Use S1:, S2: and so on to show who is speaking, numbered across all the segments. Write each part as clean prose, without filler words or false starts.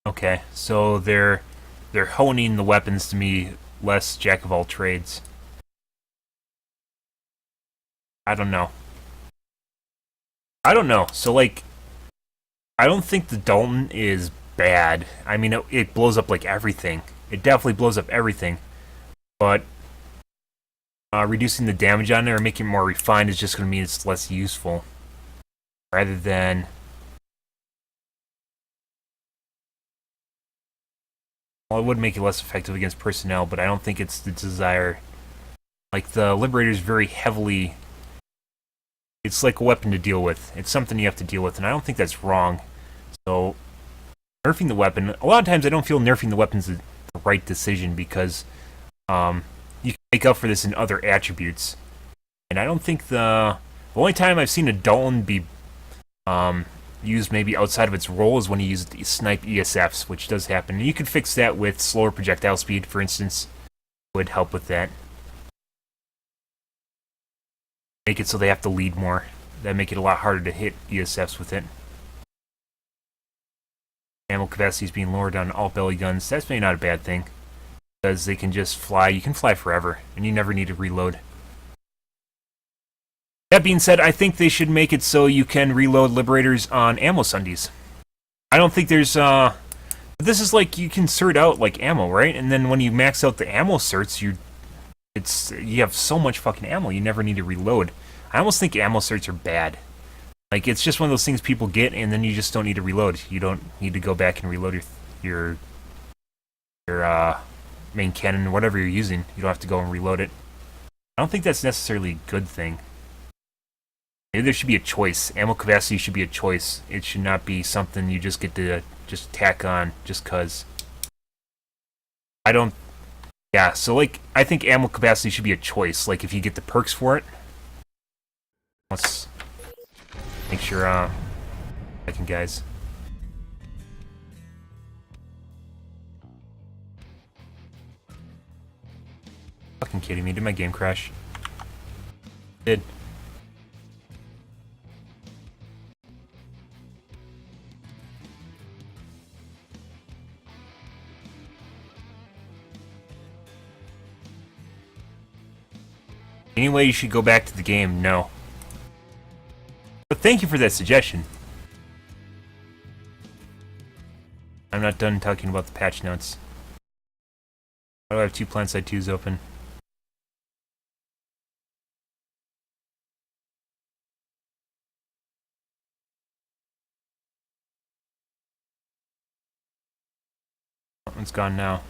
S1: Okay, so they're honing the weapons to be less jack of all trades. I don't know. I don't know. So like, I don't think the Dalton is bad. I mean, it blows up like everything. It definitely blows up everything. But reducing the damage on it or making it more refined is just going to mean it's less useful. Rather than, well, it would make it less effective against personnel, but I don't think it's the desire. Like the Liberator is very heavily. It's like a weapon to deal with. It's something you have to deal with, and I don't think that's wrong. So nerfing the weapon. A lot of times, I don't feel nerfing the weapon's the right decision because you can make up for this in other attributes. And I don't think the only time I've seen a Dalton be used maybe outside of its role is when you use snipe ESFs, which does happen. And you could fix that with slower projectile speed, for instance, would help with that. Make it so they have to lead more. That'd make it a lot harder to hit ESFs with it. Ammo capacity is being lowered on all belly guns. That's maybe not a bad thing, because they can just fly. You can fly forever, and you never need to reload. That being said, I think they should make it so you can reload Liberators on ammo sundies. I don't think there's this is like you can cert out like ammo, right? And then when you max out the ammo certs, you have so much fucking ammo you never need to reload. I almost think ammo certs are bad. Like it's just one of those things people get, and then you just don't need to reload. You don't need to go back and reload your main cannon or whatever you're using. You don't have to go and reload it. I don't think that's necessarily a good thing. Maybe there should be a choice. Ammo capacity should be a choice. It should not be something you just get to just tack on just cause. I don't. Yeah, so like I think ammo capacity should be a choice. Like if you get the perks for it. Let's make sure. Second, guys. Fucking kidding me? Did my game crash? Did. Anyway, you should go back to the game. No. But thank you for that suggestion. I'm not done talking about the patch notes. Why do I have two plant side 2s open? It's gone now.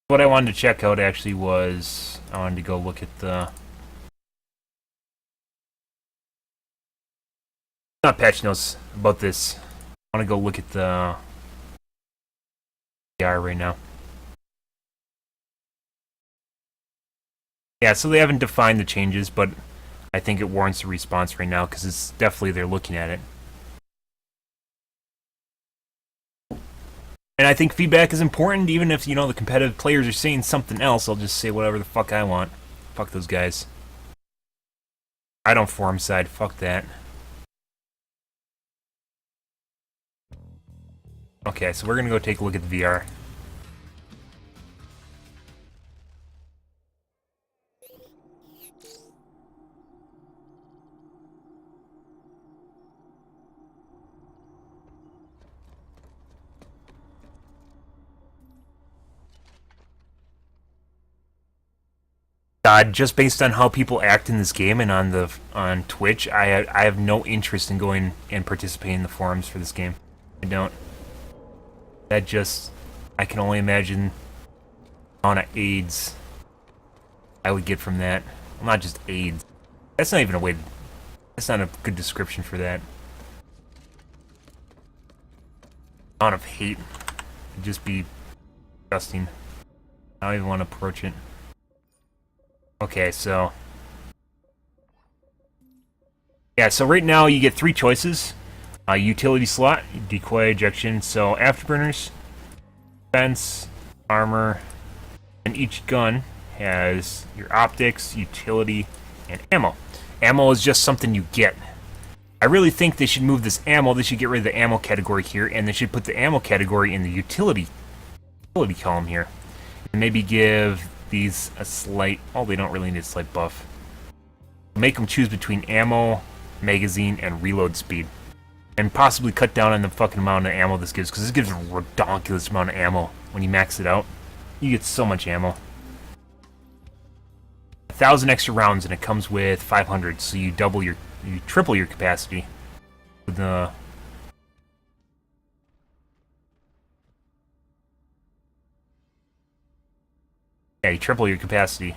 S1: What I wanted to check out actually was I wanted to go look at the not patch notes about this. I want to go look at the PR right now. Yeah, so they haven't defined the changes, but I think it warrants a response right now because it's definitely they're looking at it. And I think feedback is important, even if, the competitive players are saying something else, I'll just say whatever the fuck I want. Fuck those guys. I don't forum side, fuck that. Okay, so we're gonna go take a look at the VR. God, just based on how people act in this game and on Twitch, I have no interest in going and participating in the forums for this game. I don't. That just, I can only imagine the amount of AIDS I would get from that. Well, not just AIDS. That's not even a way. That's not a good description for that. The amount of hate would just be disgusting. I don't even want to approach it. Okay, so yeah, so right now you get 3 choices. Utility slot, decoy, ejection, so afterburners, defense, armor, and each gun has your optics, utility, and ammo. Ammo is just something you get. I really think they should move this ammo. They should get rid of the ammo category here, and they should put the ammo category in the utility column here. And maybe give these a slight... Oh, they don't really need a slight buff. Make them choose between ammo, magazine, and reload speed. And possibly cut down on the fucking amount of ammo this gives, because this gives a ridiculous amount of ammo when you max it out. You get so much ammo. 1,000 extra rounds, and it comes with 500, so you triple your capacity. With the... Yeah, you triple your capacity.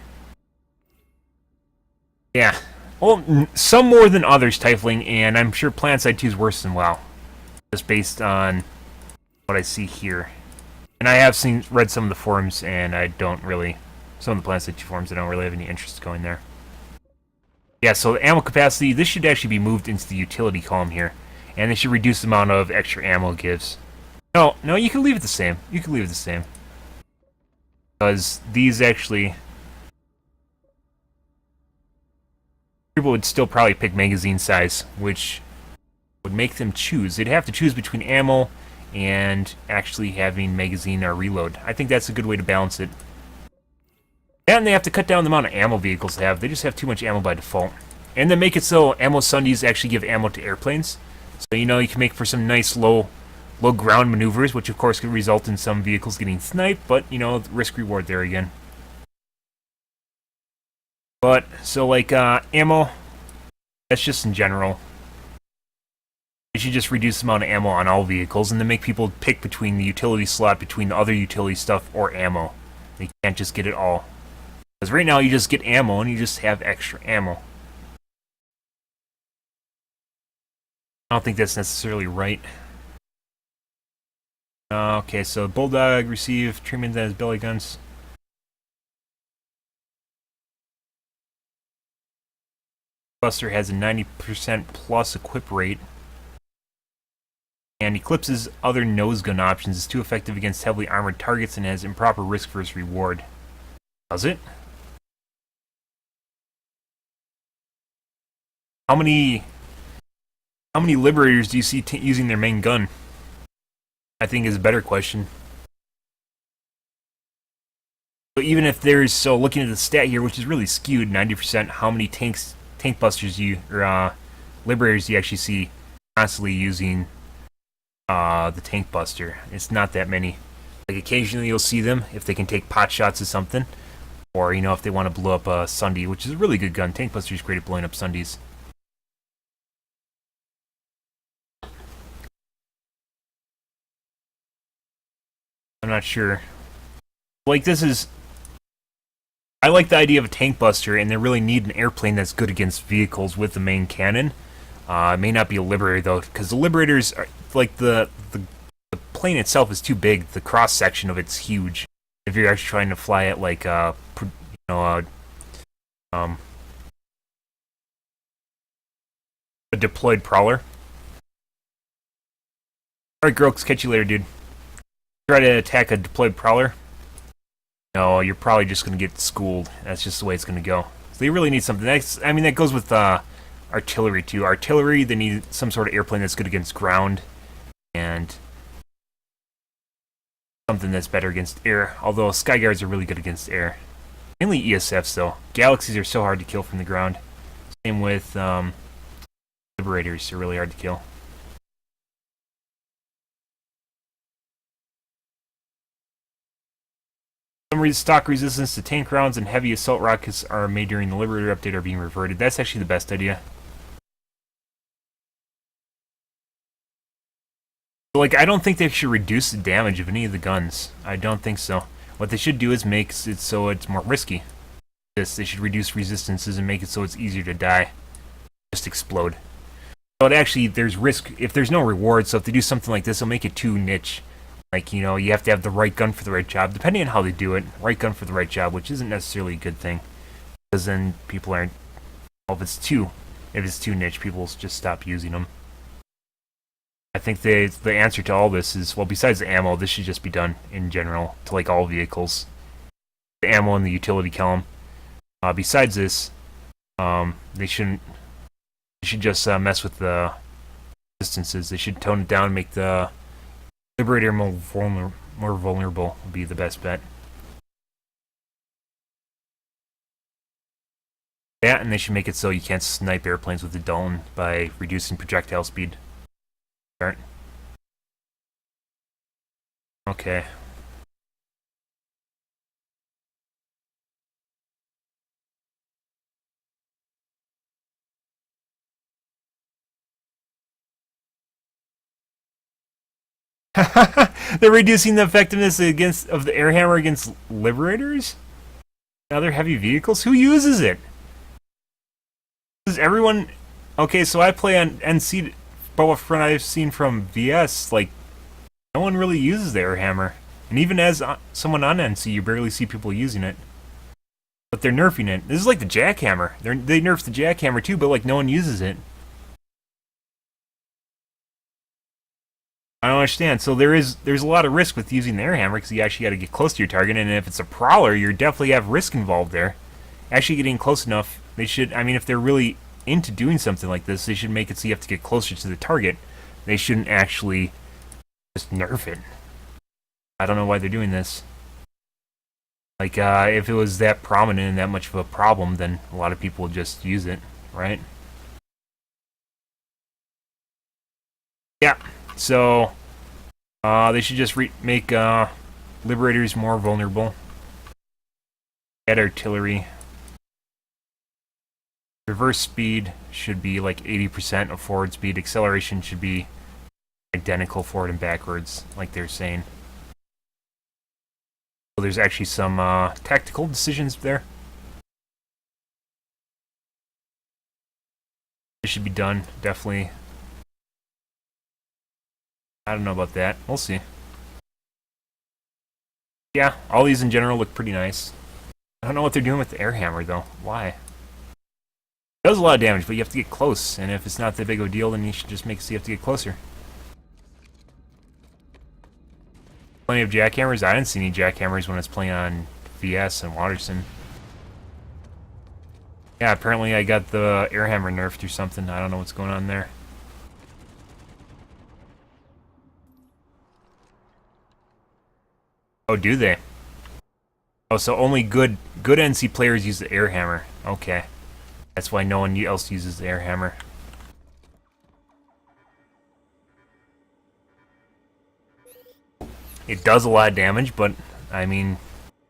S1: Yeah. Well, some more than others, Tifling, and I'm sure PlanetSide 2 is worse than WoW. Just based on what I see here. And I have read some of the forums, and I don't really... Some of the PlanetSide 2 forums, I don't really have any interest going there. Yeah, so the ammo capacity, this should actually be moved into the utility column here. And they should reduce the amount of extra ammo it gives. No, you can leave it the same. You can leave it the same. Because these actually... People would still probably pick magazine size, which would make them choose. They'd have to choose between ammo and actually having magazine or reload. I think that's a good way to balance it. And they have to cut down the amount of ammo vehicles they have. They just have too much ammo by default. And then make it so ammo sundies actually give ammo to airplanes. So, you know, you can make for some nice low ground maneuvers, which of course could result in some vehicles getting sniped, but, you know, risk-reward there again. But, so like, ammo, that's just in general. They should just reduce the amount of ammo on all vehicles, and then make people pick between the utility slot, between the other utility stuff, or ammo. They can't just get it all. Because right now you just get ammo, and you just have extra ammo. I don't think that's necessarily right. Okay, so Bulldog received treatment as belly guns. Buster has a 90% plus equip rate. And eclipses other nose gun options, is too effective against heavily armored targets and has improper risk versus reward. Does it? How many liberators do you see using their main gun? I think is a better question. But even if there's, so looking at the stat here, which is really skewed, 90%, how many tank busters or liberators do you actually see constantly using the tank buster? It's not that many. Like occasionally you'll see them if they can take pot shots of something, or you know, if they want to blow up a Sundie, which is a really good gun. Tank buster is great at blowing up Sundies. I'm not sure. Like, this is... I like the idea of a tank buster, and they really need an airplane that's good against vehicles with the main cannon. It may not be a Liberator, though, because the Liberators are... Like, the plane itself is too big. The cross-section of it's huge. If you're actually trying to fly it like, a deployed prowler. Alright, Grokes, catch you later, dude. Try to attack a deployed prowler. No, you're probably just going to get schooled. That's just the way it's going to go. So you really need something. I mean, that goes with artillery, too. Artillery, they need some sort of airplane that's good against ground. And something that's better against air. Although Skyguards are really good against air. Mainly ESFs, though. Galaxies are so hard to kill from the ground. Same with Liberators are really hard to kill. Some stock resistance to tank rounds and heavy assault rockets are made during the Liberator update are being reverted. That's actually the best idea. Like, I don't think they should reduce the damage of any of the guns. I don't think so. What they should do is make it so it's more risky. They should reduce resistances and make it so it's easier to die. Just explode. But actually, there's risk if there's no reward, so if they do something like this, they'll make it too niche. Like, you know, you have to have the right gun for the right job, depending on how they do it. Right gun for the right job, which isn't necessarily a good thing. Because then people aren't... Well, if it's too niche, people will just stop using them. I think the answer to all this is, well, besides the ammo, this should just be done in general to, like, all vehicles. The ammo in the utility column. Besides this, they should should just mess with the distances. They should tone it down, make the Liberator more vulnerable would be the best bet. That, and they should make it so you can't snipe airplanes with the Dalton by reducing projectile speed. Start. Okay. They're reducing the effectiveness of the air hammer against liberators? Other heavy vehicles? Who uses it? Does everyone... Okay, so I play on NC, but from what I've seen from VS, like, no one really uses the air hammer. And even as someone on NC, you barely see people using it. But they're nerfing it. This is like the jackhammer. They nerfed the jackhammer too, but like no one uses it. I don't understand. So there's a lot of risk with using the air hammer because you actually got to get close to your target, and if it's a prowler, you definitely have risk involved there. Actually getting close enough, they should. I mean, if they're really into doing something like this, they should make it so you have to get closer to the target. They shouldn't actually just nerf it. I don't know why they're doing this. Like, if it was that prominent and that much of a problem, then a lot of people would just use it, right? Yeah. So, they should just make Liberators more vulnerable. Add artillery. Reverse speed should be like 80% of forward speed. Acceleration should be identical forward and backwards, like they're saying. So there's actually some tactical decisions there. It should be done, definitely. I don't know about that. We'll see. Yeah, all these in general look pretty nice. I don't know what they're doing with the air hammer, though. Why? It does a lot of damage, but you have to get close. And if it's not that big of a deal, then you should just make it so you have to get closer. Plenty of jackhammers. I didn't see any jackhammers when I was playing on VS and Waterson. Yeah, apparently I got the air hammer nerfed or something. I don't know what's going on there. Oh, do they? Oh, so only good NC players use the air hammer. Okay. That's why no one else uses the air hammer. It does a lot of damage, but, I mean,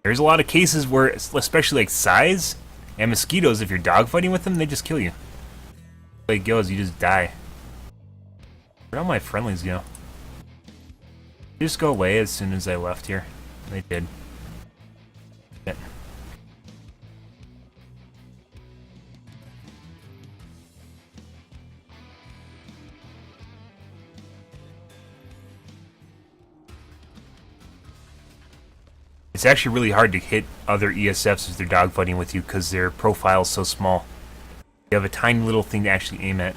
S1: there's a lot of cases where, especially like size and mosquitoes, if you're dogfighting with them, they just kill you. The way it goes, you just die. Where'd all my friendlies go? They just go away as soon as I left here. They did. Shit. It's actually really hard to hit other ESFs if they're dogfighting with you because their profile is so small. You have a tiny little thing to actually aim at,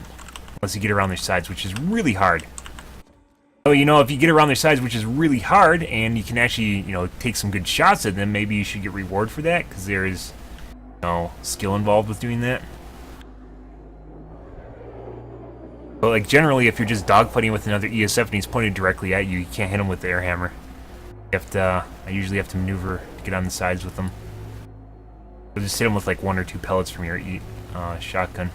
S1: unless you get around their sides, which is really hard. So, you know, if you get around their sides, which is really hard, and you can actually, you know, take some good shots at them, maybe you should get reward for that, because there is, you know, skill involved with doing that. But, like, generally, if you're just dogfighting with another ESF and he's pointed directly at you, you can't hit him with the air hammer. You have to, I usually have to maneuver to get on the sides with them. So just hit him with, like, 1 or 2 pellets from your shotgun.